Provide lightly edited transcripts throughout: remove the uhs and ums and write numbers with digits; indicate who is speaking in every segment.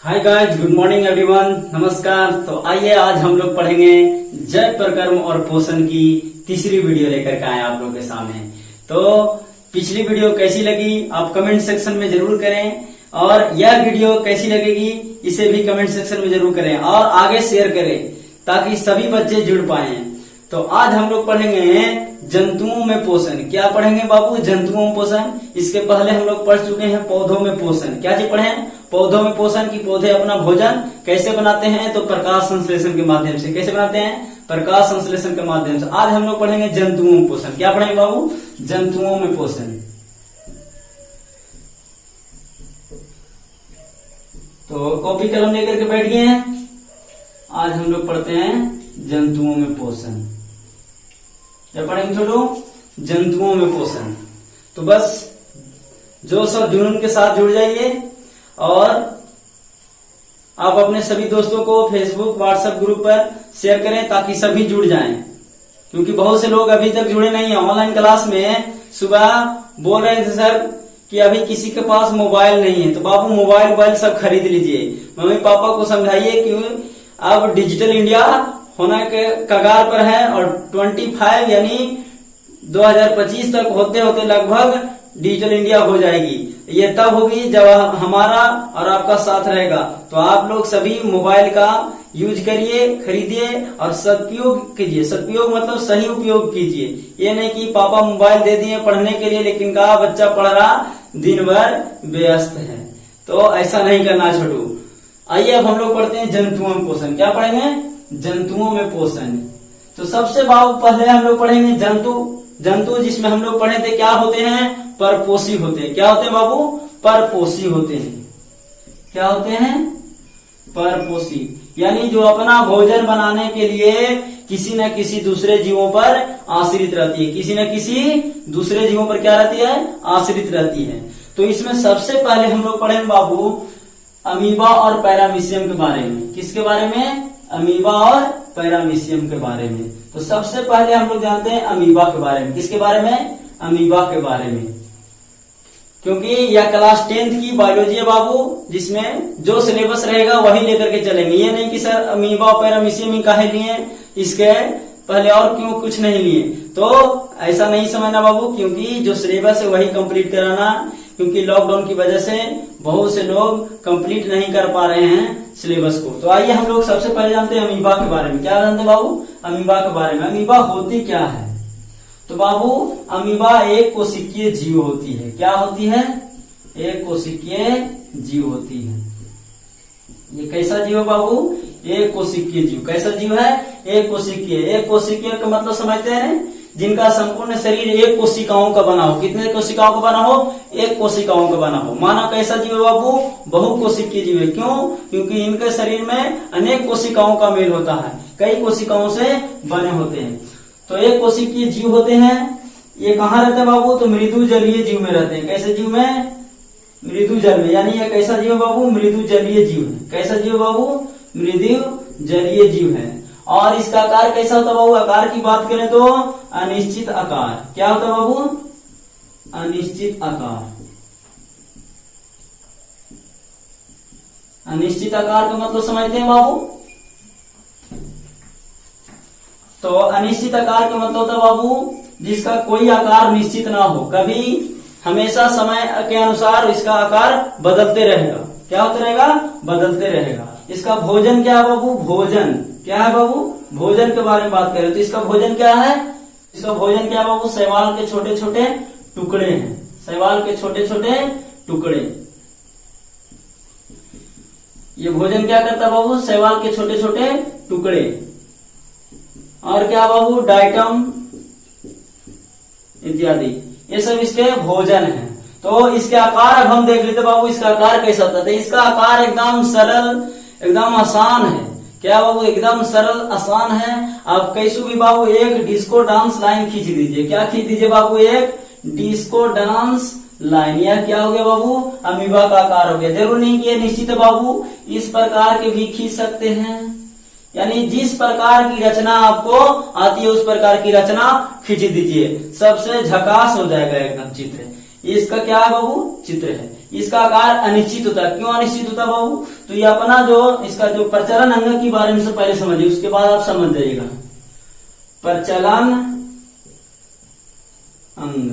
Speaker 1: Hi guys, good morning everyone. नमस्कार। तो आइए आज हम लोग पढ़ेंगे जय प्रकर्म और पोषण की तीसरी वीडियो लेकर के आए आप लोग के सामने। तो पिछली वीडियो कैसी लगी आप कमेंट सेक्शन में जरूर करें, और यह वीडियो कैसी लगेगी इसे भी कमेंट सेक्शन में जरूर करें और आगे शेयर करें ताकि सभी बच्चे जुड़ पाए। तो आज हम लोग पढ़ेंगे जंतुओं में पोषण। क्या पढ़ेंगे बाबू? जंतुओं में पोषण। इसके पहले हम लोग पढ़ चुके हैं पौधों में पोषण। क्या चीज पढ़े? पौधों में पोषण की पौधे अपना भोजन कैसे बनाते हैं, तो प्रकाश संश्लेषण के माध्यम से। कैसे बनाते हैं? प्रकाश संश्लेषण के माध्यम से। आज हम लोग पढ़ेंगे जंतुओं में पोषण। क्या पढ़ेंगे बाबू? जंतुओं में पोषण। तो कॉपी कलम लेकर के बैठ गए हैं। आज हम लोग पढ़ते हैं जंतुओं में पोषण। क्या पढ़ेंगे छोटू? जंतुओं में पोषण। तो बस जो सब जुनून के साथ जुड़ जाइए और आप अपने सभी दोस्तों को फेसबुक व्हाट्सएप ग्रुप पर शेयर करें ताकि सभी जुड़ जाएं, क्योंकि बहुत से लोग अभी तक जुड़े नहीं है। ऑनलाइन क्लास में सुबह बोल रहे थे सर कि अभी किसी के पास मोबाइल नहीं है। तो बाबू मोबाइल सब खरीद लीजिए। मम्मी पापा को समझाइए कि अब डिजिटल इंडिया होने के कगार पर है और 25 यानी 2025 तक होते होते लगभग डिजिटल इंडिया हो जाएगी। ये तब होगी जब हमारा और आपका साथ रहेगा। तो आप लोग सभी मोबाइल का यूज करिए, खरीदिए और सदुपयोग कीजिए। सदुपयोग मतलब सही उपयोग कीजिए। ये नहीं कि पापा मोबाइल दे दिए पढ़ने के लिए लेकिन कहा बच्चा पढ़ रहा दिन भर व्यस्त है। तो ऐसा नहीं करना छोटू। आइए अब हम लोग पढ़ते हैं जंतुओं में पोषण। क्या पढ़ेंगे? जंतुओं में पोषण। तो सबसे बाबू पहले हम लोग पढ़ेंगे जंतु जिसमें हम लोग पढ़े थे क्या होते हैं? परपोषी होते हैं। क्या होते हैं बाबू? परपोषी होते हैं। क्या होते हैं? परपोषी यानी जो अपना भोजन बनाने के लिए किसी न किसी दूसरे जीवों पर आश्रित रहती है। किसी न किसी दूसरे जीवों पर क्या रहती है? आश्रित रहती है। तो इसमें सबसे पहले हम लोग पढ़ेंगे बाबू अमीबा और पैरामीशियम के बारे में। किसके बारे में? अमीबा और पैरामीशियम के बारे में। तो सबसे पहले हम लोग जानते हैं अमीबा के बारे में। किसके बारे में? अमीबा के बारे में, क्योंकि यह क्लास 10th की बायोलॉजी है बाबू, जिसमें जो सिलेबस रहेगा वही लेकर के चलेंगे। ये नहीं कि सर अमीबा और पैरामीशियम ही काहे लिए, इसके पहले और क्यों कुछ नहीं लिए। तो ऐसा नहीं समझना बाबू, क्योंकि जो सिलेबस है वही कंप्लीट कराना। क्योंकि लॉकडाउन की वजह से बहुत से लोग कंप्लीट नहीं कर पा रहे हैं सिलेबस को। तो आइए हम लोग सबसे पहले जानते हैं अमीबा के बारे में। क्या जानते हैं बाबू? अमीबा के बारे में। अमीबा होती क्या है? तो बाबू अमीबा एक कोशिकीय जीव होती है। क्या होती है? एक कोशिकीय जीव होती है। ये कैसा जीव है बाबू? एक कोशिकीय जीव। कैसा जीव है? एक कोशिकीय। एक कोशिकीय का मतलब समझते हैं? जिनका संपूर्ण शरीर एक कोशिकाओं का बना हो। कितने कोशिकाओं का बना हो? एक कोशिकाओं का बना हो। मानव कैसा जीव है बाबू? बहुकोशिकीय जीव है। क्यों? क्योंकि इनके शरीर में अनेक कोशिकाओं का मेल होता है, कई कोशिकाओं से बने होते हैं। तो एक कोशिकीय जीव होते हैं। ये कहाँ रहते हैं बाबू? तो मृदु जलीय जीव में रहते हैं। कैसे जीव में? मृदु जल में। यानी ये कैसा जीव है बाबू? मृदु जलीय जीव है। कैसा जीव बाबू? मृदु जलीय जीव है। और इसका आकार कैसा होता है बाबू? आकार की बात करें तो अनिश्चित आकार। क्या होता है बाबू? अनिश्चित आकार। अनिश्चित आकार का मतलब समझते हैं बाबू? तो अनिश्चित आकार का मतलब होता है बाबू जिसका कोई आकार निश्चित ना हो, कभी हमेशा समय के अनुसार इसका आकार बदलते रहेगा। क्या होता रहेगा? बदलते रहेगा। इसका भोजन क्या है बाबू? भोजन क्या है बाबू? भोजन के बारे में बात करें तो इसका भोजन क्या है? इसका भोजन क्या है बाबू? शैवाल के छोटे छोटे टुकड़े हैं। शैवाल के छोटे छोटे टुकड़े। ये भोजन क्या करता है बाबू? शैवाल के छोटे छोटे टुकड़े। और क्या बाबू? डाइटम इत्यादि, ये सब इसके भोजन है। तो इसके आकार अब हम देख लेते बाबू इसका आकार कैसा होता है। इसका आकार एकदम सरल, एकदम आसान है। क्या बाबू? एकदम सरल आसान है। आप कैसे भी बाबू एक डिस्को डांस लाइन खींच दीजिए। क्या खींच दीजिए बाबू? एक डिस्को डांस लाइन। यह क्या हो गया बाबू? अमीबा का आकार हो गया। जरूर नहीं कि निश्चित है बाबू, इस प्रकार के भी खींच सकते हैं। यानी जिस प्रकार की रचना आपको आती है उस प्रकार की रचना खींच दीजिए, सबसे झकास हो जाएगा एकदम चित्र। इसका क्या है बाबू? चित्र है। इसका आकार अनिश्चित होता है। क्यों अनिश्चित होता है बाबू? तो ये अपना जो इसका जो प्रचलन अंग के बारे में से पहले समझिए, उसके बाद आप समझ जाइएगा। प्रचलन अंग,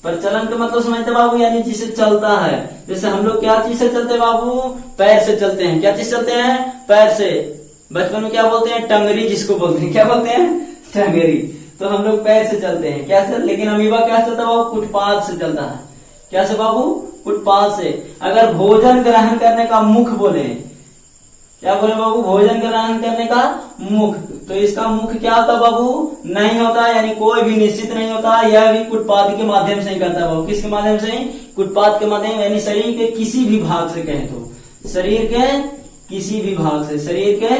Speaker 1: प्रचलन का मतलब समझते बाबू, यानी जिसे चलता है। जैसे हम लोग क्या चीज से चलते हैं बाबू? पैर से चलते हैं। क्या चीज चलते हैं? पैर से। बचपन में क्या बोलते हैं? टंगरी जिसको बोलते हैं। क्या बोलते हैं? टंगरी। तो हम लोग पैर से चलते हैं। क्या से? लेकिन अमीबा क्या चलता है बाबू? फुटपाथ से चलता है। क्या से बाबू? फुटपाथ से। अगर भोजन ग्रहण करने का मुख बोले, क्या बोले बाबू? भोजन ग्रहण करने का मुख, तो इसका मुख क्या होता बाबू? नहीं होता, यानी कोई भी निश्चित नहीं होता। यह भी कुटपाद के माध्यम से ही करता है बाबू। किसके माध्यम से? कुटपाद के माध्यम, यानी शरीर के किसी भी भाग से कहें तो, शरीर के किसी भी भाग से, शरीर के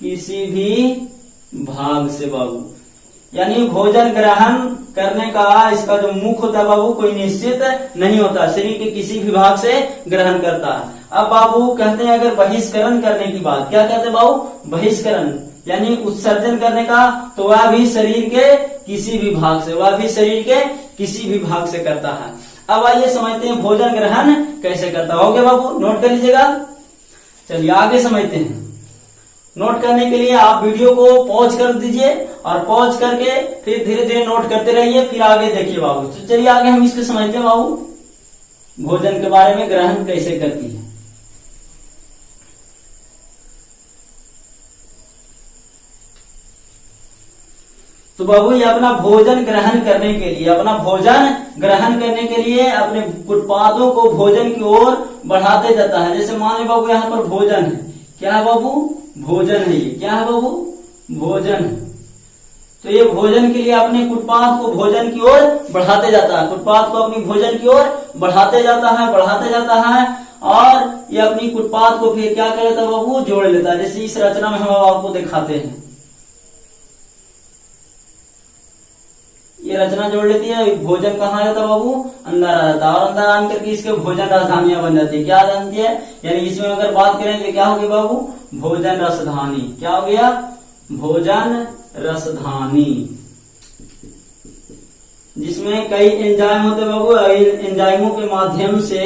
Speaker 1: किसी भी भाग से बाबू। यानी भोजन ग्रहण करने का इसका जो मुख होता है बाबू, कोई निश्चित नहीं होता, शरीर के किसी भी भाग से ग्रहण करता है। अब बाबू कहते हैं अगर बहिष्करण करने की बात, क्या कहते हैं बाबू? बहिष्करण यानी उत्सर्जन करने का, तो वह भी शरीर के किसी भी भाग से, वह भी शरीर के किसी भी भाग से करता है। अब आइए समझते हैं भोजन ग्रहण कैसे करता है। हो गया बाबू? नोट कर लीजिएगा। चलिए आगे समझते हैं। नोट करने के लिए आप वीडियो को पॉज कर दीजिए और पॉज करके फिर धीरे धीरे नोट करते रहिए, फिर आगे देखिए बाबू। तो चलिए आगे हम इसको समझते हैं बाबू, भोजन के बारे में ग्रहण कैसे करती है। तो बाबू ये अपना भोजन ग्रहण करने के लिए, अपना भोजन ग्रहण करने के लिए अपने उत्पादों को भोजन की ओर बढ़ाते जाता है। जैसे मान लो बाबू यहाँ पर भोजन है। क्या है बाबू? भोजन है। ये क्या है बाबू? भोजन। तो ये भोजन के लिए अपने कुटपाद को भोजन की ओर बढ़ाते जाता है, कुटपाद को अपनी भोजन की ओर बढ़ाते जाता है, बढ़ाते जाता है, और ये अपनी कुटपाद को फिर क्या कर लेता है बाबू? जोड़ लेता है। जैसे इस रचना में हम आपको दिखाते हैं, ये रचना जोड़ लेती है। भोजन कहाँ आ जाता है बाबू? अंदर आ जाता है, और अंदर आने करके इसके भोजन राजधानियां बन जाती है। क्या जानती है? यानी इसमें अगर बात करें तो क्या होगी बाबू? भोजन रसधानी। क्या हो गया? भोजन रसधानी, जिसमें कई एंजाइम होते हैं बाबू। एंजाइमों के माध्यम से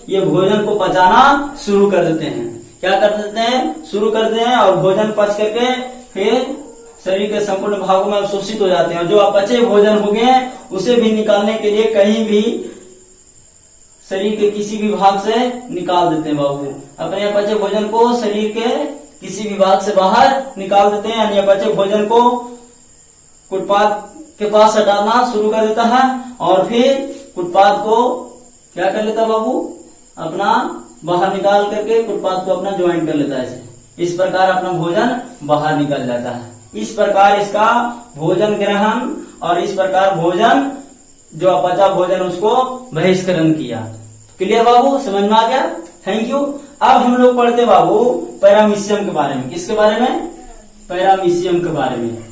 Speaker 1: ये भोजन को पचाना शुरू कर देते हैं। क्या कर देते हैं? शुरू करते हैं, और भोजन पच करके फिर शरीर के संपूर्ण भागों में अवशोषित हो जाते हैं। जो अपचे भोजन हो गए उसे भी निकालने के लिए कहीं भी शरीर के किसी भी भाग से निकाल देते हैं बाबू। अपने अपचे भोजन को शरीर के किसी भी भाग से बाहर निकाल देते हैं, यानी अपचे भोजन को कुटपाद के पास हटाना शुरू कर देता है, और फिर कुटपाद को क्या कर लेता है बाबू? अपना बाहर निकाल करके कुटपाद को अपना ज्वाइन कर लेता है। इस प्रकार अपना भोजन बाहर निकल जाता है। इस प्रकार इसका भोजन ग्रहण, और इस प्रकार भोजन जो अपचा भोजन उसको बहिष्करण किया। क्लियर बाबू? समझ में आ गया? Thank you. अब हम लोग पढ़ते बाबू पैरामीशियम के बारे में। किसके बारे में? पैरामीशियम के बारे में।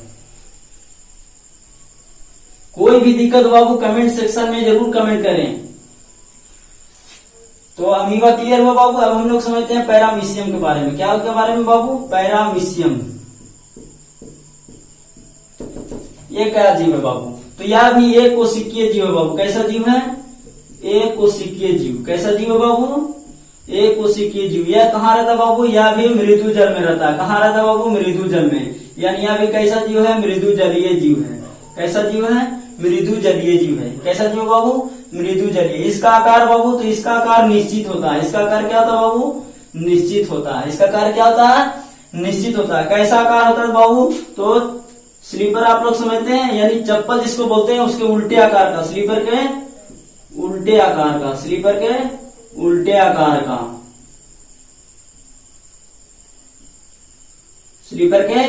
Speaker 1: कोई भी दिक्कत बाबू कमेंट सेक्शन में जरूर कमेंट करें। तो अमीबा क्लियर हुआ बाबू। अब हम लोग समझते हैं पैरामीशियम के बारे में। क्या के बारे में बाबू? पैरामीशियम ये क्या जीव है बाबू? तो यह भी एक कोशिकीय जीव है बाबू। कैसा जीव है? एक कोशिकीय जीव। कैसा जीव है बाबू? एक कोशिकीय जीव। यह कहाँ रहता है बाबू? यह भी मृदु जल में रहता है। कहाँ रहता है बाबू? मृदु जल में। यानी यह भी कैसा जीव है? मृदु जलीय जीव है। कैसा जीव है? मृदु जलीय जीव है। कैसा जीव बाबू? मृदु जलीय। इसका आकार बाबू, तो इसका आकार निश्चित होता है। इसका आकार क्या होता है बाबू? निश्चित होता है। इसका आकार क्या होता है? निश्चित होता है। कैसा आकार होता है बाबू? तो स्लीपर आप लोग समझते हैं, यानी चप्पल जिसको बोलते हैं उसके उल्टे आकार का, स्लीपर के उल्टे आकार का, स्लीपर के उल्टे आकार का, स्लीपर के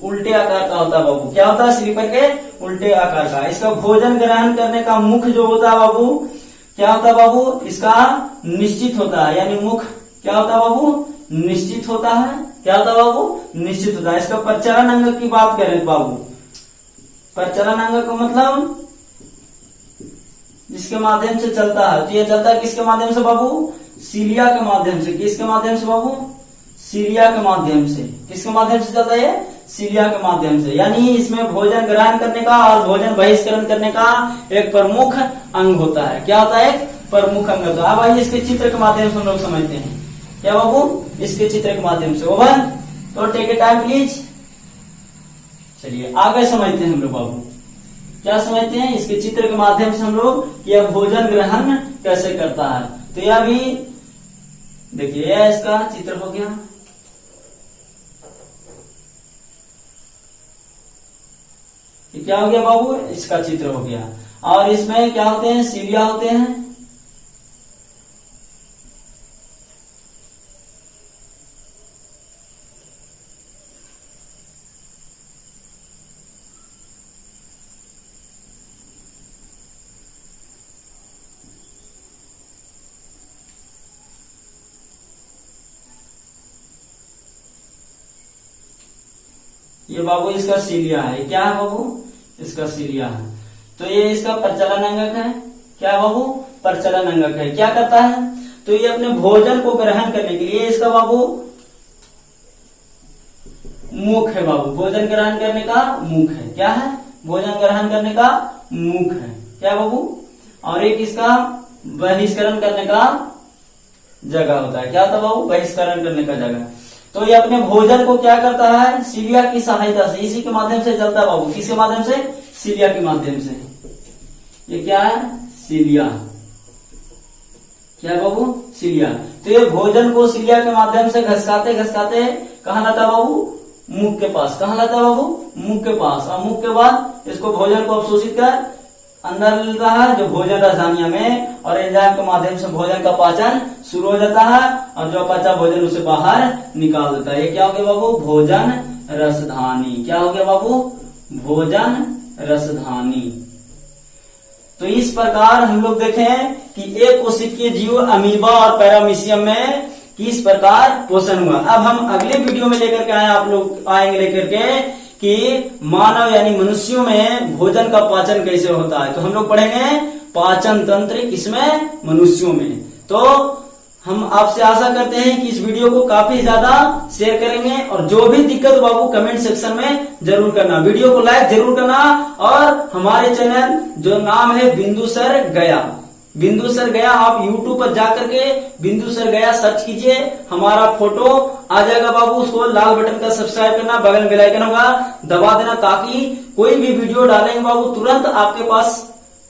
Speaker 1: उल्टे आकार का होता है बाबू। क्या होता है? स्लीपर के उल्टे आकार का। इसका भोजन ग्रहण करने का मुख जो होता है बाबू, क्या होता है बाबू? इसका निश्चित होता है। यानी मुख क्या होता है बाबू? निश्चित होता है। क्या होता है बाबू? निश्चित होता है। इसका प्रचलन अंग की बात करें बाबू, प्रचलन अंग का मतलब जिसके माध्यम से चलता है, तो यह चलता है किसके माध्यम से बाबू? सीलिया के माध्यम से। किसके माध्यम से बाबू? सीलिया के माध्यम से। किसके माध्यम से चलता है? सीलिया के माध्यम से। यानी इसमें भोजन ग्रहण करने का और भोजन बहिष्करण करने का एक प्रमुख अंग होता है। क्या होता है? एक प्रमुख अंग होता है। अब आइए इसके चित्र के माध्यम से हम लोग समझते हैं। क्या बाबू? इसके चित्र के माध्यम से। ओवर, तो टेक ए टाइम प्लीज। चलिए आगे समझते हैं हम लोग बाबू। क्या समझते हैं? इसके चित्र के माध्यम से हम लोग कि यह भोजन ग्रहण कैसे करता है। तो यह भी देखिए, यह इसका चित्र हो गया। ये क्या हो गया बाबू? इसका चित्र हो गया। और इसमें क्या होते हैं? सीलिया होते हैं। ये बाबू इसका सीलिया है। क्या है बाबू? इसका सीलिया है। तो ये इसका प्रचलन अंगक है। क्या बाबू? प्रचलन अंगक है। क्या करता है? तो ये अपने भोजन को ग्रहण करने के लिए इसका बाबू मुख है। बाबू भोजन ग्रहण करने का मुख है। क्या है? भोजन ग्रहण करने का मुख है। क्या बाबू? और एक इसका बहिष्करण करने का जगह होता है। क्या होता है बाबू? बहिष्करण करने का जगह। तो ये अपने भोजन को क्या करता है? सीलिया की सहायता से, इसी के माध्यम से चलता है बाबू। किसके माध्यम से? सीलिया के माध्यम से। ये क्या है? सीलिया। क्या है बाबू? सीलिया। तो ये भोजन को सीलिया के माध्यम से घसकाते घसकाते कहाँ लाता है बाबू? मुख के पास। कहाँ लाता है बाबू? मुख के पास। और मुख के बाद इसको भोजन को अवशोषित कर अंदर मिलता है जो भोजन राजधानियों में, और एंजाइम के माध्यम से भोजन का पाचन शुरू हो जाता है और जो अपचा भोजन उसे बाहर निकाल देता है। ये क्या हो गया बाबू? भोजन रसधानी। क्या हो गया बाबू? भोजन रसधानी। तो इस प्रकार हम लोग देखें कि एक कोशिकीय जीव अमीबा और पैरामीशियम में किस प्रकार पोषण हुआ। अब हम अगले वीडियो में लेकर के आए, आप लोग आएंगे लेकर के कि मानव यानी मनुष्यों में भोजन का पाचन कैसे होता है। तो हम लोग पढ़ेंगे पाचन तंत्र किसमें? मनुष्यों में। तो हम आपसे आशा करते हैं कि इस वीडियो को काफी ज्यादा शेयर करेंगे, और जो भी दिक्कत बाबू कमेंट सेक्शन में जरूर करना, वीडियो को लाइक जरूर करना, और हमारे चैनल जो नाम है बिंदु सर गया, बिंदु सर गया, आप YouTube पर जाकर के बिंदु सर गया सर्च कीजिए, हमारा फोटो आ जाएगा बाबू। उसको लाल बटन का सब्सक्राइब करना, बगल में बेल आइकन होगा दबा देना, ताकि कोई भी वीडियो डालेंगे बाबू तुरंत आपके पास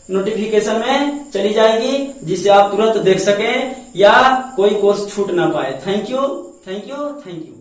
Speaker 1: नोटिफिकेशन में चली जाएगी, जिससे आप तुरंत देख सकें या कोई कोर्स छूट ना पाए। Thank you, thank you, thank you.